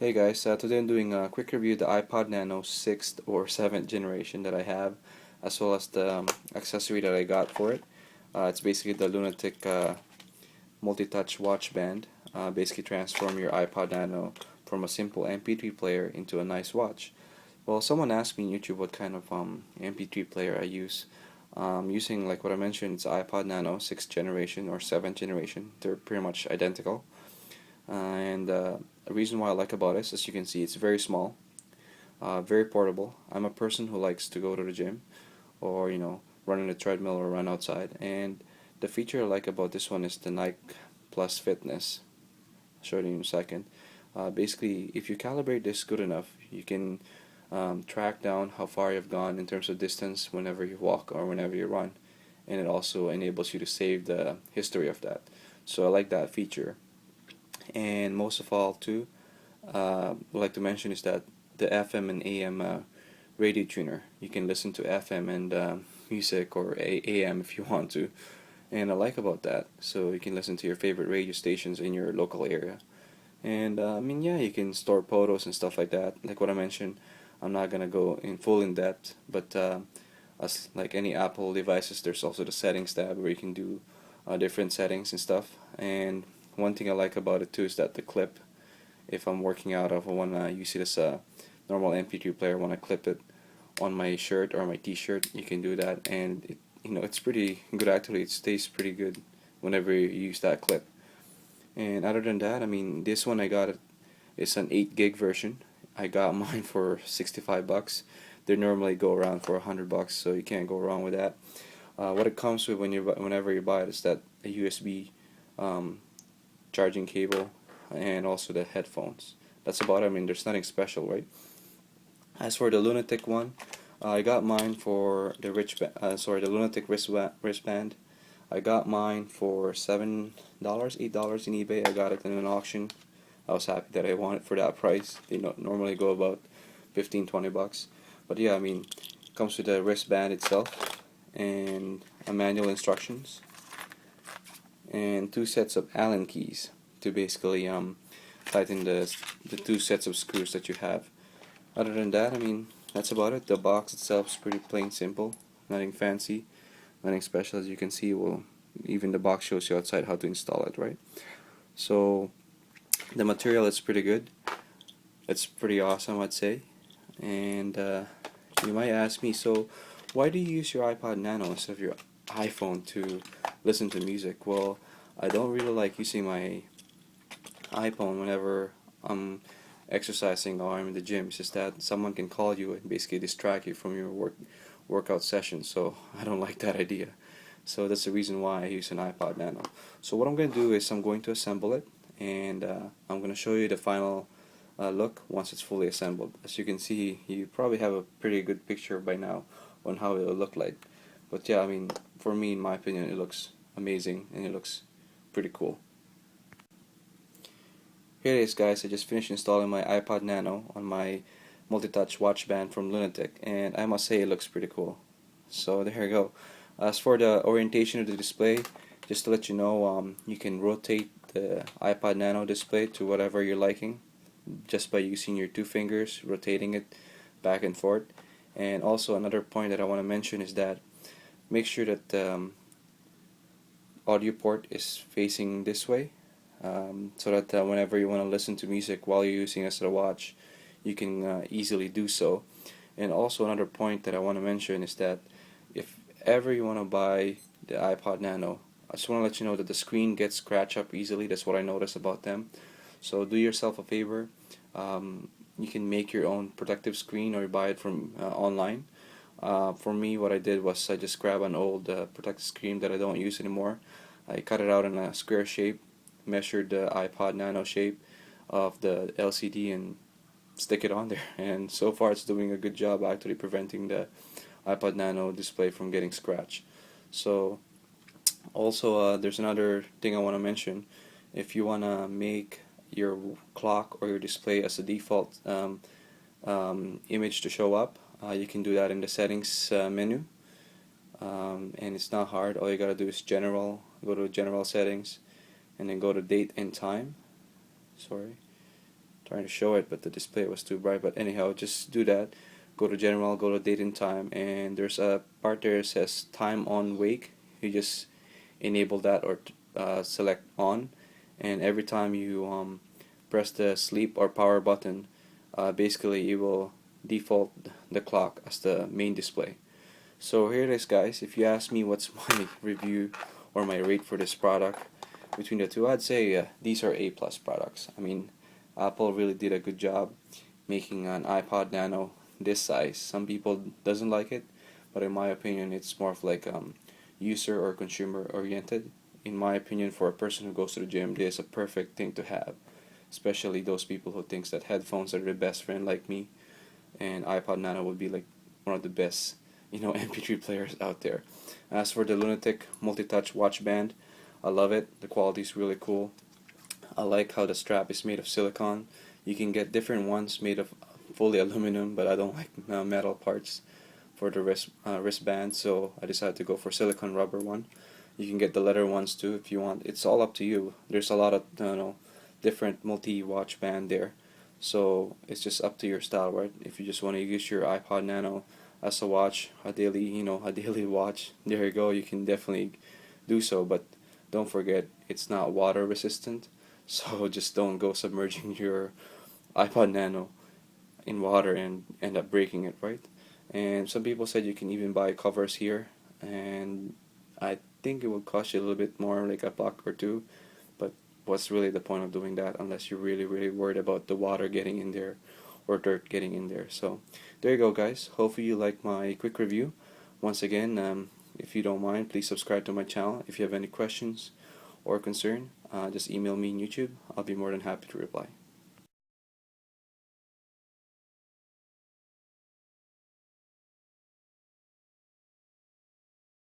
Hey guys, today I'm doing a quick review of the iPod nano 6th or 7th generation that I have, as well as the accessory that I got for it. It's basically the LunaTick multi-touch watch band. Basically transform your iPod nano from a simple MP3 player into a nice watch. Well, someone asked me on YouTube what kind of MP3 player I use. Using, like what I mentioned, it's iPod nano 6th generation or 7th generation. They're pretty much identical. And the reason why I like about it is, as you can see, it's very small, very portable. I'm a person who likes to go to the gym or, run on the treadmill or run outside. And the feature I like about this one is the Nike Plus Fitness. I'll show you in a second. Basically, if you calibrate this good enough, you can track down how far you've gone in terms of distance whenever you walk or whenever you run. And it also enables you to save the history of that. So I like that feature. And most of all, too, would like to mention is that the FM and AM radio tuner. You can listen to FM and music or AM if you want to. And I like about that. So you can listen to your favorite radio stations in your local area. And yeah, you can store photos and stuff like that. Like what I mentioned, I'm not gonna go in full in depth, but as like any Apple devices, there's also the settings tab where you can do different settings and stuff. And one thing I like about it too is that the clip, if I'm working out, if I want to use it as a normal MP3 player, want to clip it on my shirt or my t-shirt, you can do that. And it's pretty good actually. It stays pretty good whenever you use that clip. And other than that, I mean, this one I got it's an 8 gig version. I got mine for 65 bucks. They normally go around for 100 bucks, so you can't go wrong with that. What it comes with whenever you buy it is that a USB um, charging cable and also the headphones. That's about it. I mean, there's nothing special, right? As for the LunaTick one, I got mine for the the LunaTick wristband. I got mine for $7, $8 in eBay. I got it in an auction. I was happy that I won it for that price. They normally go about 15, 20 bucks. But yeah, I mean, it comes with the wristband itself and a manual instructions and two sets of Allen keys to basically tighten the two sets of screws that you have. Other than that, I mean, that's about it. The box itself is pretty plain simple, nothing fancy, nothing special. As you can see, well, even the box shows you outside how to install it, right? So the material is pretty good. It's pretty awesome, I'd say. And you might ask me, so why do you use your iPod Nano instead of your iPhone to listen to music? Well, I don't really like using my iPhone whenever I'm exercising or I'm in the gym. It's just that someone can call you and basically distract you from your workout session. So I don't like that idea. So that's the reason why I use an iPod Nano. So what I'm going to do is I'm going to assemble it, and I'm going to show you the final look once it's fully assembled. As you can see, you probably have a pretty good picture by now on how it will look like. But yeah, I mean, for me, in my opinion, it looks amazing and it looks pretty cool. Here it is, guys. I just finished installing my iPod Nano on my multi-touch watch band from LunaTick, and I must say it looks pretty cool. So there you go. As for the orientation of the display, just to let you know, you can rotate the iPod Nano display to whatever you're liking just by using your two fingers, rotating it back and forth. And also another point that I want to mention is that make sure that the audio port is facing this way, so that whenever you want to listen to music while you're using it as a watch, you can easily do so. And also another point that I want to mention is that if ever you want to buy the iPod Nano, I just want to let you know that the screen gets scratched up easily. That's what I noticed about them. So do yourself a favor. You can make your own protective screen or buy it from online. For me, what I did was I just grabbed an old protective screen that I don't use anymore. I cut it out in a square shape, measured the iPod Nano shape of the LCD, and stick it on there. And so far, it's doing a good job actually preventing the iPod Nano display from getting scratched. So also, there's another thing I want to mention. If you want to make your clock or your display as a default image to show up, you can do that in the settings menu, and it's not hard. All you gotta do is go to general settings, and then go to date and time. Sorry, trying to show it, but the display was too bright. But anyhow, just do that. Go to general, go to date and time, and there's a part there that says time on wake. You just enable that or select on, and every time you press the sleep or power button, basically it will default the clock as the main display. So here it is, guys. If you ask me what's my review or my rate for this product between the two, I'd say these are A+ products. I mean, Apple really did a good job making an iPod Nano this size. Some people doesn't like it, but in my opinion, it's more of like user or consumer oriented. In my opinion, for a person who goes to the gym, this is a perfect thing to have, especially those people who thinks that headphones are their best friend like me, and iPod Nano would be like one of the best, MP3 players out there. As for the LunaTick multi-touch watch band, I love it. The quality is really cool. I like how the strap is made of silicone. You can get different ones made of fully aluminum, but I don't like metal parts for the wristband, so I decided to go for silicone rubber one. You can get the leather ones too if you want. It's all up to you. There's a lot of different multi-watch band there, so it's just up to your style, right? If you just want to use your iPod Nano as a watch, a daily watch, there you go. You can definitely do so, but don't forget it's not water resistant. So just don't go submerging your iPod Nano in water and end up breaking it, right? And some people said you can even buy covers here, and I think it will cost you a little bit more, like $1 or $2, but what's really the point of doing that unless you're really worried about the water getting in there or dirt getting in there. So there you go, guys. Hopefully you like my quick review. Once again, if you don't mind, please subscribe to my channel. If you have any questions or concern, just email me on YouTube. I'll be more than happy to reply.